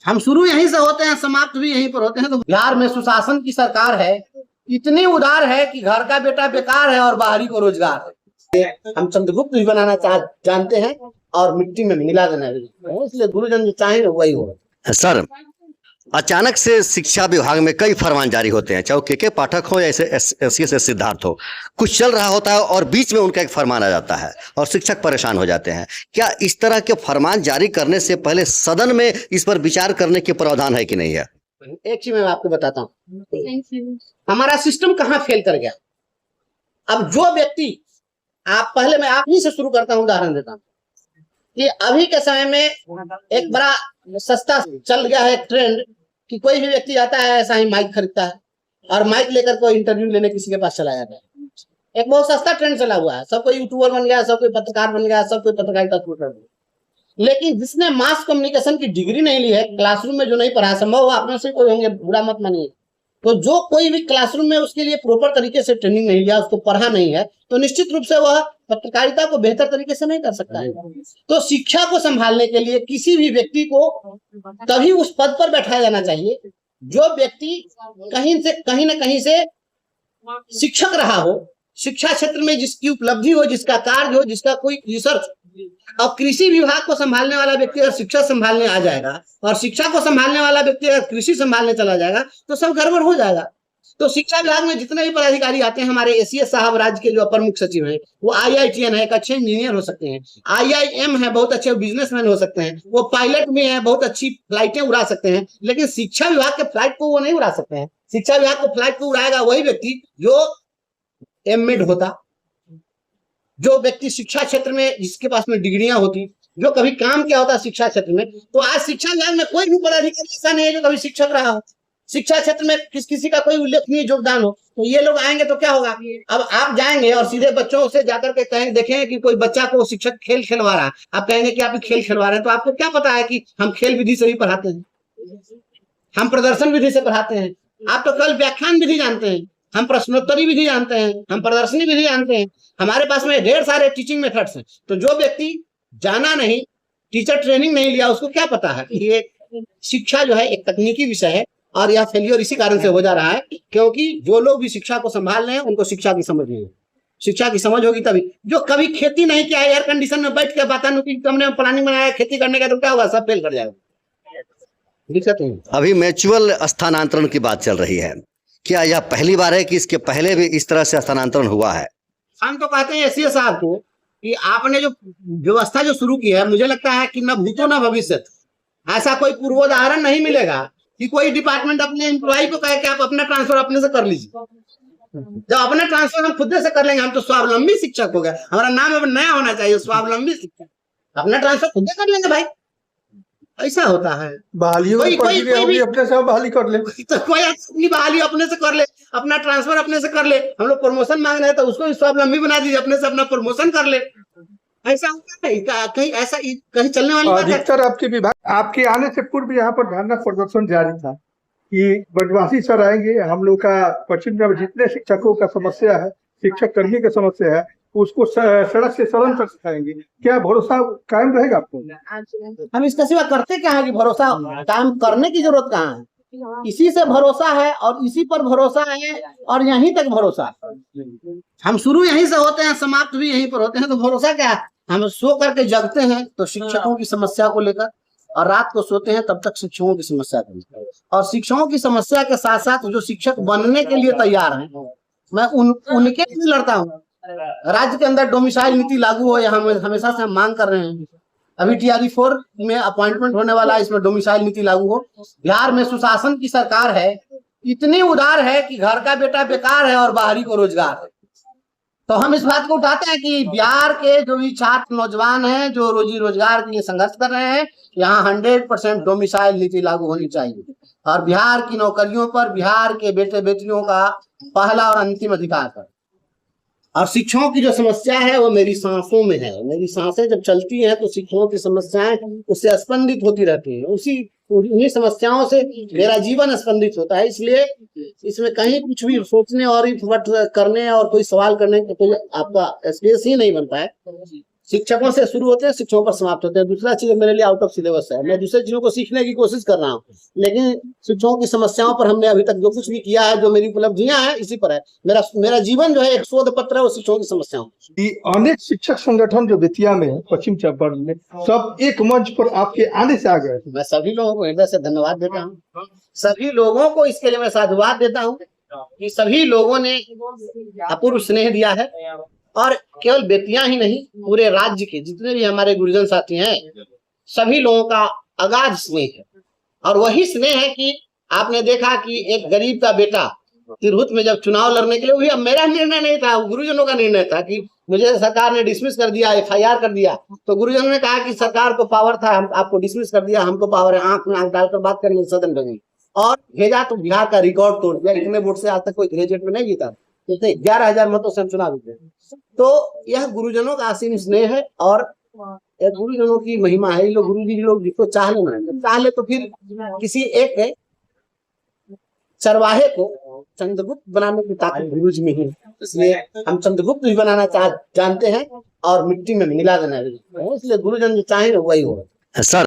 हम शुरू यहीं से होते हैं, समाप्त भी यहीं पर होते हैं। तो बिहार में सुशासन की सरकार है, इतनी उदार है कि घर का बेटा बेकार है और बाहरी को रोजगार है। हम चंद्रगुप्त भी बनाना जानते हैं और मिट्टी में मिला देना भी, इसलिए गुरुजन जो चाहेंगे वही होगा। सर, अचानक से शिक्षा विभाग में कई फरमान जारी होते हैं, चाहे के पाठक हो या ऐसे सिद्धार्थ हो। कुछ चल रहा होता है और बीच में उनका एक फरमान आ जाता है और शिक्षक परेशान हो जाते हैं। क्या इस तरह के फरमान जारी करने से पहले सदन में इस पर विचार करने के प्रावधान है कि नहीं है? एक चीज मैं आपको बताता हूँ, हमारा सिस्टम कहाँ फेल कर गया। अब जो व्यक्ति, आप पहले मैं आप ही से शुरू करता हूँ, उदाहरण देता हूँ कि अभी के समय में एक बड़ा सस्ता चल गया है ट्रेंड कि कोई भी व्यक्ति आता है ऐसा ही माइक खरीदता है और माइक लेकर कोई इंटरव्यू लेने किसी के पास चला जाता है। एक बहुत सस्ता ट्रेंड चला हुआ है, सब कोई यूट्यूबर बन गया, सब कोई पत्रकार बन गया, सब कोई पत्रकारिता शुरू कर दिया। लेकिन जिसने मास कम्युनिकेशन की डिग्री नहीं ली है, क्लासरूम में जो नहीं पढ़ा, संभव हो आप में से कोई होंगे, बुरा मत मानिए, तो जो कोई भी क्लासरूम में उसके लिए प्रॉपर तरीके से ट्रेनिंग नहीं लिया, उसको पढ़ा नहीं है, तो निश्चित रूप से वह पत्रकारिता को बेहतर तरीके से नहीं कर सकता है। तो शिक्षा को संभालने के लिए किसी भी व्यक्ति को तभी उस पद पर बैठाया जाना चाहिए जो व्यक्ति कहीं ना कहीं से शिक्षक रहा हो, शिक्षा क्षेत्र में जिसकी उपलब्धि हो, जिसका कार्य हो, जिसका कोई रिसर्च। और कृषि विभाग को संभालने वाला व्यक्ति अगर शिक्षा संभालने आ जाएगा और शिक्षा को संभालने वाला व्यक्ति अगर कृषि संभालने चला जाएगा तो सब गड़बड़ हो जाएगा। तो शिक्षा विभाग में जितने भी पदाधिकारी आते हैं, हमारे एसीएस साहब राज्य के जो अपर मुख्य सचिव हैं, वो IITN है, एक अच्छे इंजीनियर हो सकते हैं, IIM है, बहुत अच्छे बिजनेसमैन हो सकते हैं, वो पायलट में है, बहुत अच्छी फ्लाइटें उड़ा सकते हैं। लेकिन शिक्षा विभाग के फ्लाइट को वो नहीं उड़ा सकते हैं। शिक्षा विभाग को फ्लाइट को उड़ाएगा वही व्यक्ति जो एमएड होता, जो व्यक्ति शिक्षा क्षेत्र में जिसके पास में डिग्रियां होती, जो कभी काम किया होता शिक्षा क्षेत्र में। तो आज शिक्षा विभाग में कोई भी पदाधिकारी ऐसा नहीं है जो कभी शिक्षक रहा हो, शिक्षा क्षेत्र में किसी का कोई उल्लेखनीय योगदान हो। तो ये लोग आएंगे तो क्या होगा, अब आप जाएंगे और सीधे बच्चों से जाकर के कहेंगे, देखेंगे कि कोई बच्चा को शिक्षक खेल खिलवा रहा है, आप कहेंगे कि आप खेल खिलवा रहे हैं, तो आपको क्या पता है कि हम खेल विधि से भी पढ़ाते हैं, हम प्रदर्शन विधि से पढ़ाते हैं। आप तो कल व्याख्यान विधि जानते हैं, हम प्रश्नोत्तरी विधि जानते हैं, हम प्रदर्शनी विधि जानते हैं, हमारे पास में ढेर सारे टीचिंग मेथड्स हैं। तो जो व्यक्ति जाना नहीं, टीचर ट्रेनिंग नहीं लिया, उसको क्या पता है कि ये शिक्षा जो है एक तकनीकी विषय है। और यह फेलियर इसी कारण से हो जा रहा है क्योंकि जो लोग भी शिक्षा को संभाल रहे हैं उनको शिक्षा की समझ नहीं है। शिक्षा की समझ होगी तभी। जो कभी खेती नहीं किया, एयर कंडीशन में बैठ के वातानुकूलित कमरे में प्लानिंग बनाया खेती करने का, तो क्या होगा, सब फेल कर जाएगा। दिक्कत नहीं। अभी म्यूचुअल स्थानांतरण की बात चल रही है, क्या यह पहली बार है कि इसके पहले भी इस तरह से स्थानांतरण हुआ है? हम तो कहते हैं एसीएस साहब को कि आपने जो व्यवस्था जो शुरू की है, मुझे लगता है कि न भूतो न भविष्य, ऐसा कोई पूर्वोदाहरण नहीं मिलेगा कि कोई डिपार्टमेंट अपने एम्प्लॉय को कहे कि आप अपना ट्रांसफर अपने से कर लीजिए। जब अपना ट्रांसफर हम खुद से कर लेंगे, हम तो स्वावलंबी शिक्षक हो गए। हमारा नाम अब नया होना चाहिए, स्वावलंबी शिक्षक। अपना ट्रांसफर खुद कर लेंगे भाई, ऐसा होता है। बहाली कोई अपने से बहाली कर ले, तो कोई अपनी बहाली अपने से कर ले, अपना ट्रांसफर अपने से कर ले। हम लोग प्रमोशन मांग रहे हैं तो उसको स्वावलंबी बना दीजिए, अपने से अपना प्रमोशन कर ले। ऐसा होता है कहीं, ऐसा कहीं चलने वाली बात है? अधिकतर आपके विभाग, आपके आने से पूर्व यहाँ पर धरना प्रदर्शन जारी था कि बदमाशी सर आएंगे, हम लोग का पश्चिम में जितने शिक्षकों का समस्या है, शिक्षक कर्मी का समस्या है, उसको सड़क से सड़न तक सिखाएंगे। क्या भरोसा कायम रहेगा आपको? हम इसका सिवा करते क्या है कि भरोसा कायम करने की जरूरत कहाँ है? इसी से भरोसा है और इसी पर भरोसा है और यहीं तक भरोसा। हम शुरू यहीं से होते हैं, समाप्त भी यहीं पर होते हैं। तो भरोसा क्या है? हम सो करके जगते हैं तो शिक्षकों की समस्या को लेकर, और रात को सोते हैं तब तक शिक्षकों की समस्या को लेकर। और शिक्षकों की समस्या के साथ साथ जो शिक्षक बनने के लिए तैयार हैं, मैं उनके लिए लड़ता हूँ। राज्य के अंदर डोमिसाइल नीति लागू हो, यहाँ हमेशा से हम मांग कर रहे हैं। अभी TRE 4 में अपॉइंटमेंट होने वाला है, इसमें डोमिसाइल नीति लागू हो। बिहार में सुशासन की सरकार है, इतनी उदार है कि घर का बेटा बेकार है और बाहरी को रोजगार है। तो हम इस बात को उठाते हैं कि बिहार के जो भी छात्र नौजवान हैं जो रोजी रोजगार के लिए संघर्ष कर रहे हैं, यहाँ 100% डोमिसाइल नीति लागू होनी चाहिए और बिहार की नौकरियों पर बिहार के बेटे बेटियों का पहला और अंतिम अधिकार है। और शिक्षकों की जो समस्या है वो मेरी सांसों में है। मेरी सांसें जब चलती हैं तो शिक्षकों की समस्याएं उससे स्पंदित होती रहती हैं, उन्हीं समस्याओं से मेरा जीवन स्पंदित होता है। इसलिए इसमें कहीं कुछ भी सोचने और करने और कोई सवाल करने का कोई आपका स्पेस ही नहीं बनता है। शिक्षकों से शुरू होते हैं, शिक्षकों पर समाप्त होते हैं। दूसरा चीज मेरे लिए आउट ऑफ सिलेबस है, मैं दूसरे चीजों को सीखने की कोशिश कर रहा हूँ, लेकिन शिक्षकों की समस्याओं पर हमने अभी तक जो कुछ भी किया है, जो मेरी उपलब्धियां हैं, इसी पर है। मेरा जीवन जो है एक शोध पत्र है वो शिक्षकों की समस्याओं पर। कि अनेक शिक्षक संगठन जो बेतिया में है, पश्चिम चंपारण में, सब एक मंच पर आपके आने से आ गए। मैं सभी लोगों को हृदय से धन्यवाद देता हूँ, सभी लोगों को इसके लिए मैं साधुवाद देता हूँ कि सभी लोगों ने अपूर्व स्नेह दिया है, और केवल बेतिया ही नहीं, पूरे राज्य के जितने भी हमारे गुरुजन साथी हैं, सभी लोगों का अगाध स्नेह है। और वही स्नेह है कि आपने देखा कि एक गरीब का बेटा तिरहुत में जब चुनाव लड़ने के लिए, वही अब मेरा निर्णय नहीं था, गुरुजनों का निर्णय था कि मुझे सरकार ने डिसमिस कर दिया, FIR कर दिया, तो गुरुजनों ने कहा कि सरकार को पावर था, हम आपको डिसमिस कर दिया, हमको पावर है, आंख में आंख डालकर बात करेंगे सदन में, और भेजा तो बिहार का रिकॉर्ड तोड़ दिया। इतने वोट से आज तक कोई ग्रेजुएट में नहीं जीता, इतने 11,000 मतों से हम चुनाव जीते। तो यह गुरुजनों का असीम स्नेह है, और यह गुरुजनों की महिमा है। ये लोग गुरु जी लोग जिसको चाह ले तो फिर किसी एक चरवाहे को चंद्रगुप्त बनाने की ताकत गुरु जी में ही है, इसलिए हम चंद्रगुप्त भी बनाना जानते हैं और मिट्टी में मिला देना है, इसलिए गुरुजन जो चाहे वही होगा। सर